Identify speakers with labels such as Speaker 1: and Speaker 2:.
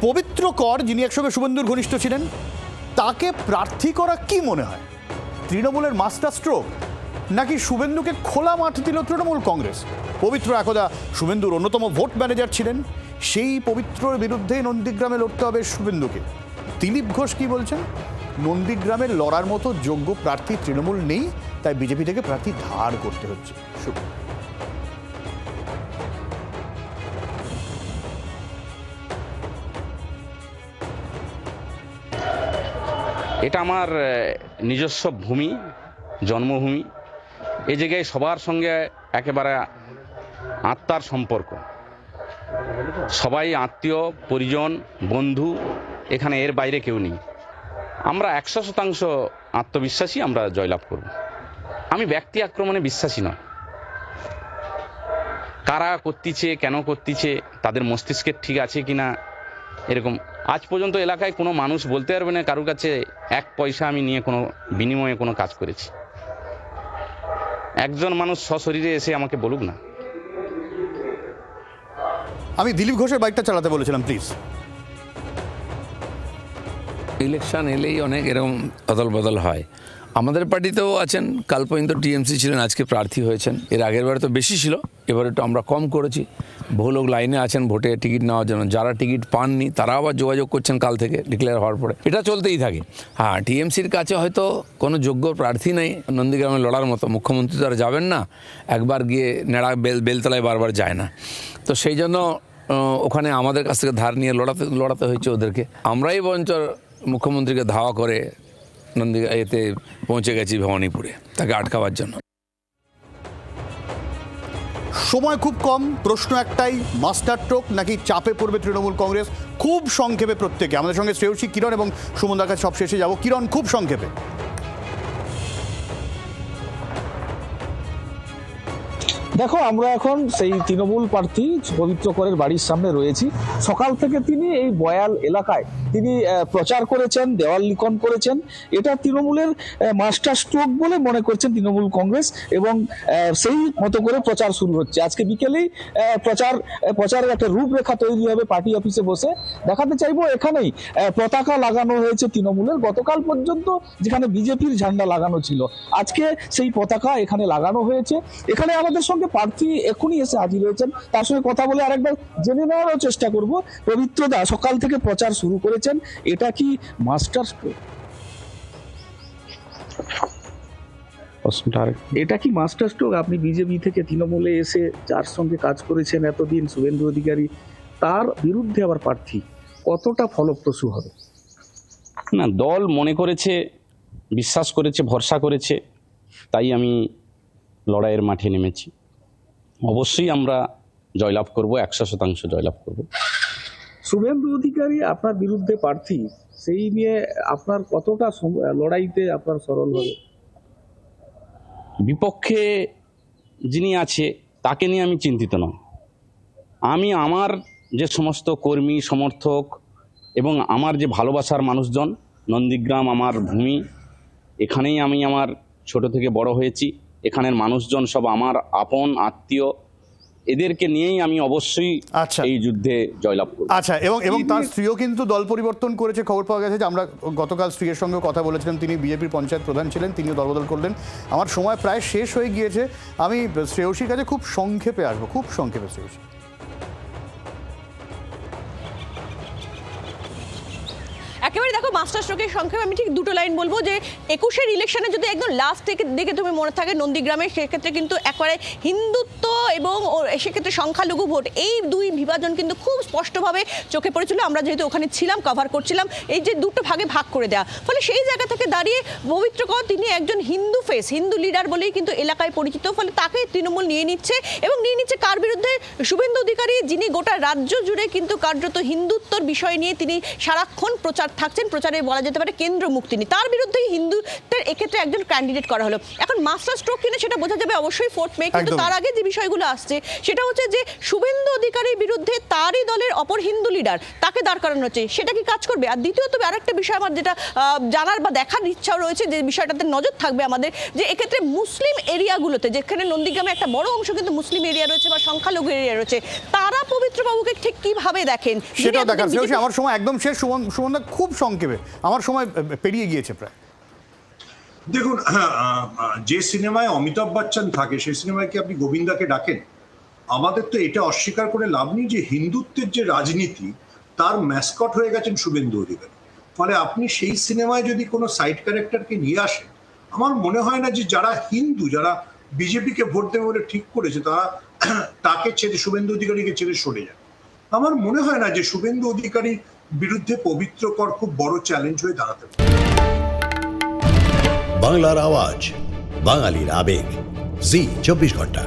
Speaker 1: পবিত্র কর, যিনি একসঙ্গে শুভেন্দুর ঘনিষ্ঠ ছিলেন, তাকে প্রার্থী করা কি মনে হয়? তৃণমূলের মাস্টার স্ট্রোক, নাকি শুভেন্দুকে খোলা মাঠ দিল তৃণমূল কংগ্রেস? পবিত্র একদা শুভেন্দুর অন্যতম ভোট ম্যানেজার ছিলেন, সেই পবিত্রর বিরুদ্ধে নন্দীগ্রামে লড়তে হবে শুভেন্দুকে। দিলীপ ঘোষ কি বলছেন? নন্দীগ্রামের লড়ার মতো যোগ্য প্রার্থী তৃণমূল নেই, তাই বিজেপি থেকে প্রার্থী ধার করতে হচ্ছে।
Speaker 2: এটা আমার নিজস্ব ভূমি, জন্মভূমি। এই জায়গায় সবার সঙ্গে একেবারে আত্মার সম্পর্ক, সবাই আত্মীয় পরিজন বন্ধু, এখানে এর বাইরে কেউ নেই। আমরা 100% আত্মবিশ্বাসী আমরা জয়লাভ করব। আমি ব্যক্তি আক্রমণে বিশ্বাসী নয়। কারা করতেছে, কেন করতেছে, তাদের মস্তিষ্কে ঠিক আছে কিনা, এরকম আজ পর্যন্ত এলাকায় কোনো মানুষ বলতে পারবে না কারোর কাছে 1 পয়সা আমি নিয়ে কোনো বিনিময়ে কোনো কাজ করেছি। একজন মানুষ সশরীরে এসে আমাকে বলুক না।
Speaker 1: আমি দিলীপ ঘোষের বাইকটা চালাতে বলেছিলাম, প্লিজ।
Speaker 3: ইলেকশন এলেই অনেক এরকম অদল বদল হয়। আমাদের পার্টিতেও আছেন, কাল পর্যন্ত টিএমসি ছিলেন, আজকে প্রার্থী হয়েছেন। এর আগের বারে তো বেশি ছিল, এবার একটু আমরা কম করেছি। বহু লোক লাইনে আছেন ভোটে টিকিট নেওয়ার জন্য, যারা টিকিট পাননি তারা আবার যোগাযোগ করছেন কাল থেকে ডিক্লেয়ার হওয়ার পরে। এটা চলতেই থাকে। হ্যাঁ, টিএমসির কাছে হয়তো কোনো যোগ্য প্রার্থী নেই নন্দীগ্রামে লড়ার মতো। মুখ্যমন্ত্রী তো আর যাবেন না, একবার গিয়ে নেড়া বেলতলায় বারবার যায় না। তো সেই জন্য ওখানে আমাদের কাছ থেকে ধার নিয়ে লড়াতে হয়েছে ওদেরকে। আমরাই বরঞ্চ মুখ্যমন্ত্রীকে ধাওয়া করে এতে পৌঁছে গেছি ভবানীপুরে তাকে আটকাবার জন্য।
Speaker 1: সময় খুব কম, প্রশ্ন একটাই, মাস্টার স্ট্রোক নাকি চাপে পড়বে তৃণমূল কংগ্রেস? খুব সংক্ষেপে প্রত্যেকে। আমাদের সঙ্গে শ্রেয়সী, কিরণ এবং সুমনদার কাছে সব শেষে যাবো। কিরণ, খুব সংক্ষেপে।
Speaker 4: দেখো, আমরা এখন সেই তৃণমূল প্রার্থী পবিত্র করের বাড়ির সামনে রয়েছি। সকাল থেকে তিনি এই বয়াল এলাকায় তিনি প্রচার করেছেন, দেওয়াল লিখন করেছেন। এটা তৃণমূলের মাস্টার স্ট্রোক বলে মনে করছেন তৃণমূল কংগ্রেস, এবং সেই মতো করে প্রচার শুরু হচ্ছে। আজকে বিকেলেই প্রচারের একটা রূপরেখা তৈরি হবে পার্টি অফিসে বসে। দেখাতে চাইবো এখানেই পতাকা লাগানো হয়েছে তৃণমূলের। গতকাল পর্যন্ত যেখানে বিজেপির ঝান্ডা লাগানো ছিল, আজকে সেই পতাকা এখানে লাগানো হয়েছে। এখানে আমাদের সঙ্গে প্রার্থী এখনই এসে হাজির হয়েছেন, তার সঙ্গে কথা বলে আরেকবার জেনে নেওয়ারও চেষ্টা করব। পবিত্র দা সকাল থেকে প্রচার শুরু করেছেন, এটা কি মাস্টার স্ট্রোক? এটা কি মাস্টার স্ট্রোক? আপনি বিজেপি থেকে তৃণমূলে এসে যার সঙ্গে কাজ করেছেন এতদিন, শুভেন্দু অধিকারী, তার বিরুদ্ধে আবার প্রার্থী, কতটা ফলপ্রসূ হবে?
Speaker 2: না, দল মনে করেছে, বিশ্বাস করেছে, ভরসা করেছে, তাই আমি লড়াইয়ের মাঠে নেমেছি। অবশ্যই আমরা জয়লাভ করব, 100% জয়লাভ করব।
Speaker 4: শুভেন্দু অধিকারী আপনার বিরুদ্ধে প্রার্থী, সেই নিয়ে আপনার কতটা লড়াইতে আপনার সরল হবে?
Speaker 2: বিপক্ষে যিনি আছে তাকে নিয়ে আমি চিন্তিত নয়। আমি আমার যে সমস্ত কর্মী সমর্থক এবং আমার যে ভালোবাসার মানুষজন, নন্দীগ্রাম আমার ভূমি, এখানেই আমি আমার ছোট থেকে বড় হয়েছি, এখানের মানুষজন সব আমার আপন আত্মীয়, এদেরকে নিয়েই আমি অবশ্যই এই যুদ্ধে জয়লাভ করব।
Speaker 1: আচ্ছা, এবং তার স্ত্রীও কিন্তু দল পরিবর্তন করেছে, খবর পাওয়া গেছে। যে আমরা গতকাল স্ত্রীর সঙ্গে কথা বলেছিলাম, তিনি বিজেপির পঞ্চায়েত প্রধান ছিলেন, তিনিও দলবদল করলেন। আমার সময় প্রায় শেষ হয়ে গিয়েছে। আমি শ্রেয়সীর কাছে খুব সংক্ষেপে আসবো, খুব সংক্ষেপে। শ্রেয়সী,
Speaker 5: একেবারে দেখো, মাস্টার স্ট্রোকের সংক্ষেপে আমি ঠিক দুটো লাইন বলবো যে 21-এর ইলেকশনে যদি একদম লাস্ট দিকে তুমি মনে থাকে নন্দীগ্রামে, সেক্ষেত্রে কিন্তু একেবারে হিন্দুত্ব এবং সেক্ষেত্রে সংখ্যালঘু ভোট, এই দুই বিভাজন কিন্তু খুব স্পষ্টভাবে চোখে পড়েছিল। আমরা যেহেতু ওখানে ছিলাম, কভার করছিলাম, এই যে দুটো ভাগে ভাগ করে দেওয়া, ফলে সেই জায়গা থেকে দাঁড়িয়ে পবিত্র কর তিনি একজন হিন্দু ফেস, হিন্দু লিডার বলেই কিন্তু এলাকায় পরিচিত। ফলে তাকে তৃণমূল নিয়ে নিচ্ছে, এবং নিয়ে নিচ্ছে কার বিরুদ্ধে? শুভেন্দু অধিকারী, যিনি গোটা রাজ্য জুড়ে কিন্তু কার্যত হিন্দুত্বর বিষয় নিয়ে তিনি সারাক্ষণ প্রচার থাকছে। থাকছেন প্রচারে বলা যেতে পারে কেন্দ্র মুক্তিনী, তার বিরুদ্ধেই হিন্দুত্বের এক্ষেত্রে একজন ক্যান্ডিডেট করা হলো। এখন মাস্টার স্ট্রোক কিনা সেটা বোঝা যাবে অবশ্যই 4th মে, কিন্তু
Speaker 1: একদমই।
Speaker 5: তার আগে যে বিষয়গুলো আসছে সেটা হচ্ছে যে শুভেন্দু অধিকারীর বিরুদ্ধে তারই দলের অপর হিন্দু লিডার তাকে দাঁড় করানো হচ্ছে, সেটা কি কাজ করবে? আর দ্বিতীয়ত আরেকটা বিষয় আমার যেটা জানার বা দেখার ইচ্ছাও রয়েছে, যে বিষয়টাতে নজর থাকবে আমাদের, যে এক্ষেত্রে মুসলিম এরিয়াগুলোতে, যেখানে নন্দীগ্রামে একটা বড় অংশ কিন্তু মুসলিম এরিয়া রয়েছে বা সংখ্যালঘু এরিয়া রয়েছে, তারা পবিত্র বাবুকে ঠিক কিভাবে দেখেন
Speaker 1: সেটাও দেখার শ্রেয়সী, আমার সময় একদম শেষ। সুমনদা খুব সংক্ষেপে, আমার সময় পেরিয়ে গিয়েছে প্রায়।
Speaker 6: দেখুন, যে সিনেমায় অমিতাভ বচ্চন থাকে সেই সিনেমায় কি আপনি গোবিন্দাকে ডাকেন? আমাদের তো এটা অস্বীকার করে লাভ নেই যে হিন্দুত্বের যে রাজনীতি তার ম্যাসকট হয়ে গেছেন শুভেন্দু অধিকারী। ফলে আপনি সেই সিনেমায় যদি কোনো সাইড ক্যারেক্টারকে নিয়ে আসেন, আমার মনে হয় না যে যারা হিন্দু, যারা বিজেপিকে ভোট দেবে বলে ঠিক করেছে, তারা তাকে ছেড়ে, শুভেন্দু অধিকারীকে ছেড়ে সরে যায়। আমার মনে হয় না যে শুভেন্দু অধিকারীর বিরুদ্ধে পবিত্র কর খুব বড় চ্যালেঞ্জ হয়ে দাঁড়াতে পারে।
Speaker 7: বাংলার আওয়াজ, বাঙালির আবেগ, জি 24 ঘন্টা।